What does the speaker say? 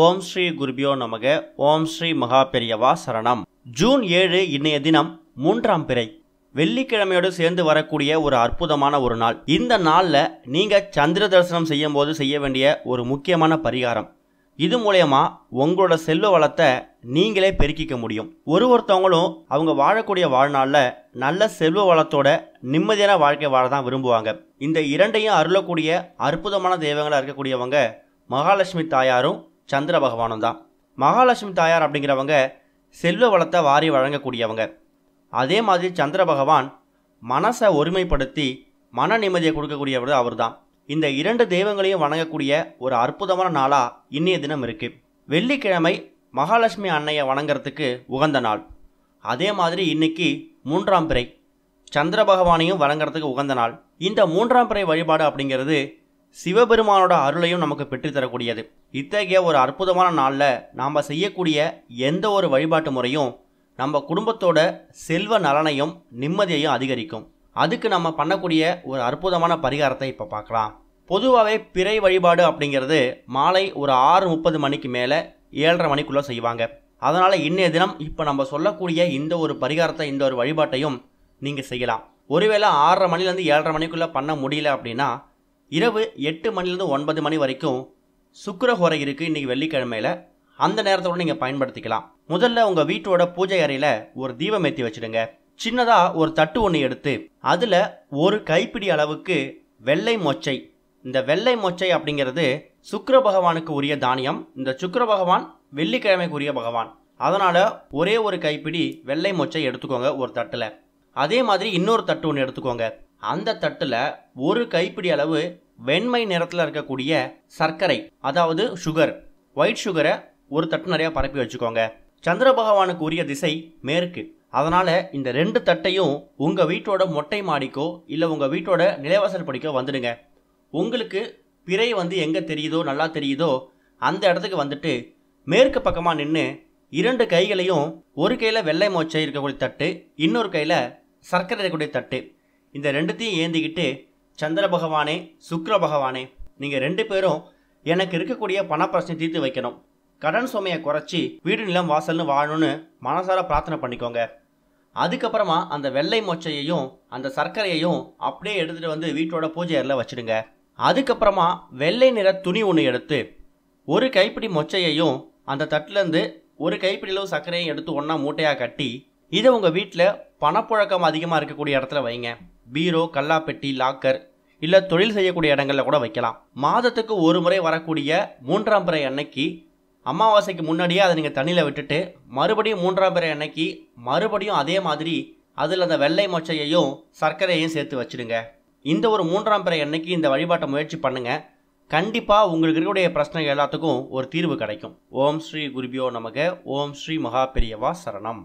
ஓம் ஸ்ரீ குருபியோ நமக. ஓம் ஸ்ரீ மகா பெரியவா சரணம். ஜூன் 7 இன்னைய தினம் 3ஆம் பிறை வெள்ளிக்கிழமையோடு சேர்ந்து வரக்கூடிய ஒரு அற்புதமான ஒரு நாள். இந்த நாளில் நீங்கள் சந்திர தரிசனம் செய்யும் போது செய்ய வேண்டிய ஒரு முக்கியமான பரிகாரம். இது மூலயமா உங்களோட செல்வ வளத்தை நீங்களே பெருக்கிக்க முடியும். ஒருத்தவங்களும் அவங்க வாழக்கூடிய வாழ்நாளில் நல்ல செல்வ வளத்தோட நிம்மதியான வாழ்க்கை வாழ தான் விரும்புவாங்க. இந்த இரண்டையும் அருளக்கூடிய அற்புதமான தெய்வங்களாக இருக்கக்கூடியவங்க மகாலட்சுமி தாயாரும் சந்திர பகவானும் தான். மகாலட்சுமி தாயார் அப்படிங்கிறவங்க செல்வ வளத்தை வாரி வழங்கக்கூடியவங்க. அதே மாதிரி சந்திர பகவான் மனசை ஒருமைப்படுத்தி மன நிம்மதியை கொடுக்கக்கூடியவர் அவர் தான். இந்த இரண்டு தெய்வங்களையும் வணங்கக்கூடிய ஒரு அற்புதமான நாளாக இன்னைய தினம் இருக்குது. வெள்ளிக்கிழமை மகாலட்சுமி அன்னையை வணங்குறதுக்கு உகந்த நாள். அதே மாதிரி இன்னைக்கு 3ஆம் பிறை சந்திர பகவானையும் வணங்குறதுக்கு உகந்த நாள். இந்த 3ஆம் பிறை வழிபாடு அப்படிங்கிறது சிவபெருமானோட அருளையும் நமக்கு பெற்றுத்தரக்கூடியது. இத்தகைய ஒரு அற்புதமான நாளில் நாம் செய்யக்கூடிய எந்த ஒரு வழிபாட்டு முறையும் நம்ம குடும்பத்தோட செல்வ நலனையும் நிம்மதியையும் அதிகரிக்கும். அதுக்கு நம்ம பண்ணக்கூடிய ஒரு அற்புதமான பரிகாரத்தை இப்போ பார்க்கலாம். பொதுவாகவே பிறை வழிபாடு அப்படிங்கிறது மாலை ஒரு 6:30 மணிக்கு மேலே 7:30 மணிக்குள்ளே செய்வாங்க. அதனால் இன்னைய தினம் இப்போ நம்ம சொல்லக்கூடிய இந்த ஒரு பரிகாரத்தை, இந்த ஒரு வழிபாட்டையும் நீங்கள் செய்யலாம். ஒருவேளை 6:30 மணிலேருந்து 7:30 மணிக்குள்ளே பண்ண முடியல அப்படின்னா இரவு 8 மணிலேருந்து 9 மணி வரைக்கும் சுக்கிரஹோரை இருக்குது இன்றைக்கி வெள்ளிக்கிழமையில். அந்த நேரத்தோடு நீங்கள் பயன்படுத்திக்கலாம். முதல்ல உங்கள் வீட்டோட பூஜை அறையில் ஒரு தீபம் ஏற்றி வச்சுடுங்க. சின்னதாக ஒரு தட்டு ஒன்று எடுத்து அதில் ஒரு கைப்பிடி அளவுக்கு வெள்ளை மொச்சை. இந்த வெள்ளை மொச்சை அப்படிங்கிறது சுக்கிர பகவானுக்கு உரிய தானியம். இந்த சுக்கிர பகவான் வெள்ளிக்கிழமைக்கு உரிய பகவான். அதனால் ஒரே ஒரு கைப்பிடி வெள்ளை மொச்சை எடுத்துக்கோங்க ஒரு தட்டில். அதே மாதிரி இன்னொரு தட்டு ஒன்று எடுத்துக்கோங்க. அந்த தட்டில் ஒரு கைப்பிடி அளவு வெண்மை நிறத்தில் இருக்கக்கூடிய சர்க்கரை, அதாவது சுகர், ஒயிட் சுகரை ஒரு தட்டு நிறையா பரப்பி வச்சுக்கோங்க. சந்திர பகவானுக்கு உரிய திசை மேற்கு. அதனால் இந்த 2 தட்டையும் உங்கள் வீட்டோட மொட்டை மாடிக்கோ இல்லை உங்கள் வீட்டோட நிலைவாசல் படிக்கோ வந்துடுங்க. உங்களுக்கு பிறை எங்கே தெரியுதோ, நல்லா தெரியுதோ அந்த இடத்துக்கு வந்துட்டு மேற்கு பக்கமாக நின்று 2 கைகளையும், ஒரு கையில் வெள்ளை மொச்சை இருக்கக்கூடிய தட்டு, இன்னொரு கையில் சர்க்கரை இருக்கக்கூடிய தட்டு, இந்த 2த்தையும் ஏந்திக்கிட்டு சந்திர பகவானே, சுக்கிர பகவானே, நீங்கள் 2 பேரும் எனக்கு இருக்கக்கூடிய பணப்பிரச்சனை தீர்த்து வைக்கணும், கடன் சுமையை குறைச்சி வீடு நிலம் வாசல்னு வாழணும்னு மனசார பிரார்த்தனை பண்ணிக்கோங்க. அதுக்கப்புறமா அந்த வெள்ளை மொச்சையையும் அந்த சர்க்கரையையும் அப்படியே எடுத்துகிட்டு வீட்டோட பூஜை அறையில் வச்சுடுங்க. அதுக்கப்புறமா வெள்ளை நிற துணி ஒன்று எடுத்து ஒரு கைப்பிடி மொச்சையையும் அந்த தட்டிலேருந்து ஒரு கைப்பிடி அளவு சர்க்கரையும் எடுத்து ஒன்றா மூட்டையாக கட்டி இதை உங்கள் வீட்டில் பணப்புழக்கம் அதிகமாக இருக்கக்கூடிய இடத்துல வைங்க. பீரோ, கல்லாப்பெட்டி, லாக்கர் இல்லை தொழில் செய்யக்கூடிய இடங்களில் கூட வைக்கலாம். மாதத்துக்கு ஒரு முறை வரக்கூடிய 3ஆம் பிறை அன்னைக்கு அமாவாசைக்கு முன்னாடியே அதை நீங்கள் தண்ணியில் விட்டுட்டு மறுபடியும் 3ஆம் பிறை அன்னைக்கு மறுபடியும் அதே மாதிரி அதில் அந்த வெள்ளை மொச்சையையும் சர்க்கரையையும் சேர்த்து வச்சுடுங்க. இந்த ஒரு 3ஆம் பிறை அன்னைக்கு இந்த வழிபாட்டை முயற்சி பண்ணுங்கள். கண்டிப்பாக உங்களுக்கு இருக்கக்கூடிய பிரச்சனை எல்லாத்துக்கும் ஒரு தீர்வு கிடைக்கும். ஓம் ஸ்ரீ குருபியோ நமக. ஓம் ஸ்ரீ மகா பெரியவா சரணம்.